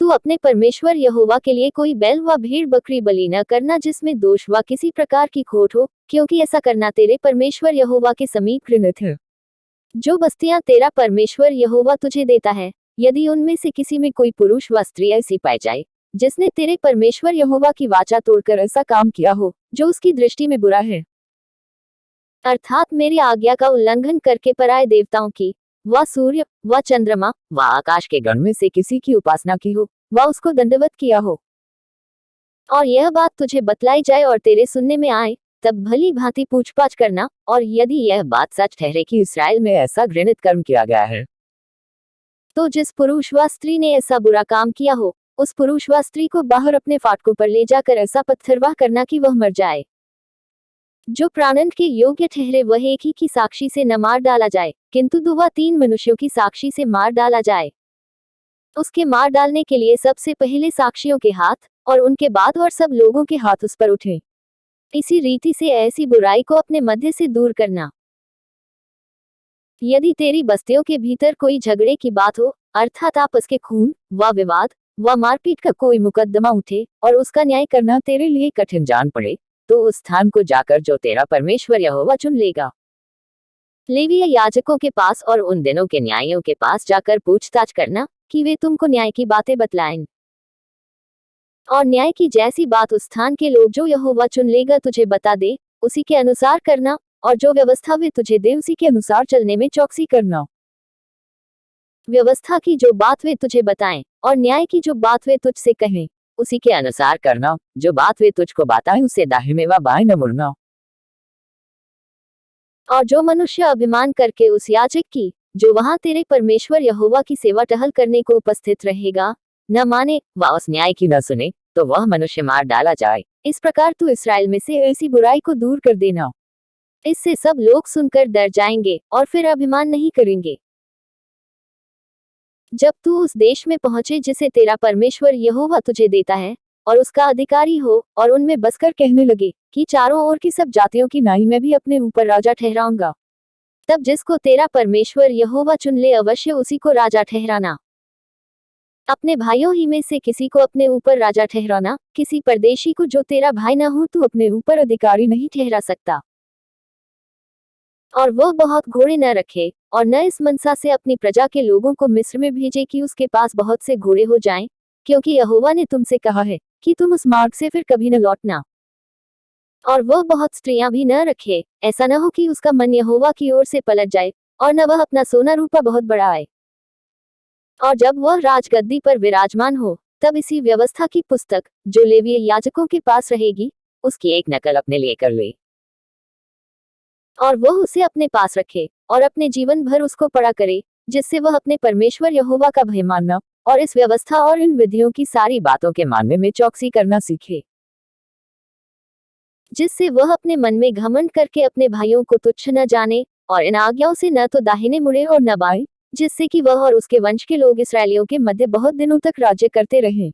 तू अपने परमेश्वर यहोवा के लिए कोई बैल व भेड़ बकरी बलि न करना जिसमें दोष व किसी प्रकार की खोट हो, क्योंकि ऐसा करना तेरे परमेश्वर यहोवा के समीप घृणित है। जो बस्तियां तेरा परमेश्वर यहोवा तुझे देता है, यदि उनमें से किसी में कोई पुरुष व स्त्री ऐसी पाई जाए जिसने तेरे परमेश्वर यहोवा की वाचा तोड़कर ऐसा काम किया हो जो उसकी दृष्टि में बुरा है, अर्थात मेरी आज्ञा का उल्लंघन करके पराये देवताओं की व सूर्य व चंद्रमा व आकाश के गण में से किसी की उपासना की हो व उसको दंडवत किया हो, और यह बात तुझे बतलाई जाए और तेरे सुनने में आए, तब भली भांति पूछपाछ करना। और यदि यह बात सच ठहरे कि इस्राएल में ऐसा घृणित कर्म किया गया है, तो जिस पुरुष व स्त्री ने ऐसा बुरा काम किया हो, उस पुरुष व स्त्री को बाहर अपने फाटकों पर ले जाकर ऐसा पत्थरवाह करना कि वह मर जाए। जो प्राणदंड के योग्य ठहरे वह एक ही की साक्षी से न मार डाला जाए, किंतु 2 व 3 मनुष्यों की साक्षी से मार डाला जाए। उसके मार डालने के लिए सबसे पहले साक्षियों के हाथ और उनके बाद और सब लोगों के हाथ उस पर उठे। इसी रीति से ऐसी बुराई को अपने मध्य से दूर करना। यदि तेरी बस्तियों के भीतर कोई झगड़े की बात हो, अर्थात आपस के खून व विवाद व मारपीट का कोई मुकदमा उठे और उसका न्याय करना तेरे लिए कठिन जान पड़े, तो उस स्थान को जाकर जो तेरा परमेश्वर यहोवा चुन लेगा, लेवीय याजकों के पास और उन दिनों के न्यायियों के पास जाकर पूछताछ करना कि वे तुमको न्याय की बातें बतलाएं। और न्याय की जैसी बात उस स्थान के लोग जो यहोवा चुन लेगा तुझे बता दे, उसी के अनुसार करना, और जो व्यवस्था वे तुझे दे उसी के अनुसार चलने में चौकसी करना। व्यवस्था की जो बात वे तुझे बताएं और न्याय की जो बात वे तुझसे कहें, उसी के अनुसार करना। जो बात वे तुझको बताएं उससे दाहिने व बाएं न मुड़ना। और जो मनुष्य अभिमान करके उस याजक की जो वहां तेरे परमेश्वर यहोवा की सेवा टहल करने को उपस्थित रहेगा न माने व उस न्याय की न सुने, तो वह मनुष्य मार डाला जाए। इस प्रकार तू इस्राएल में से ऐसी बुराई को दूर कर देना। इससे सब लोग सुनकर डर जाएंगे और फिर अभिमान नहीं करेंगे। जब तू उस देश में पहुंचे जिसे तेरा परमेश्वर यहोवा तुझे देता है, और उसका अधिकारी हो और उनमें बसकर कहने लगे कि चारों ओर की सब जातियों की नाई मैं भी अपने ऊपर राजा ठहराऊंगा, तब जिसको तेरा परमेश्वर यहोवा चुन ले अवश्य उसी को राजा ठहराना। अपने भाइयों ही में से किसी को अपने ऊपर राजा ठहराना। किसी परदेशी को जो तेरा भाई न हो तू अपने ऊपर अधिकारी नहीं ठहरा सकता। और वह बहुत घोड़े न रखे और न इस मनसा से अपनी प्रजा के लोगों को मिस्र में भेजे कि उसके पास बहुत से घोड़े हो जाएं, क्योंकि यहोवा ने तुमसे कहा है कि तुम उस मार्ग से फिर कभी न लौटना। और वह बहुत स्त्रियां भी न रखे, ऐसा न हो कि उसका मन यहोवा की ओर से पलट जाए, और न वह अपना सोना रूपा बहुत बढ़ाए। और जब वह राजगद्दी पर विराजमान हो, तब इसी व्यवस्था की पुस्तक जो लेवीय याजकों के पास रहेगी, उसकी एक नकल अपने लिए कर ले, और वह उसे अपने पास रखे और अपने जीवन भर उसको पढ़ा करे, जिससे वह अपने परमेश्वर यहोवा का भय मानना और इस व्यवस्था और इन विधियों की सारी बातों के मानने में चौकसी करना सीखे, जिससे वह अपने मन में घमंड करके अपने भाइयों को तुच्छ न जाने और इन आज्ञाओं से न तो दाहिने मुड़े और न बाएं, जिससे कि वह और उसके वंश के लोग इस्राएलियों के मध्य बहुत दिनों तक राज्य करते रहें।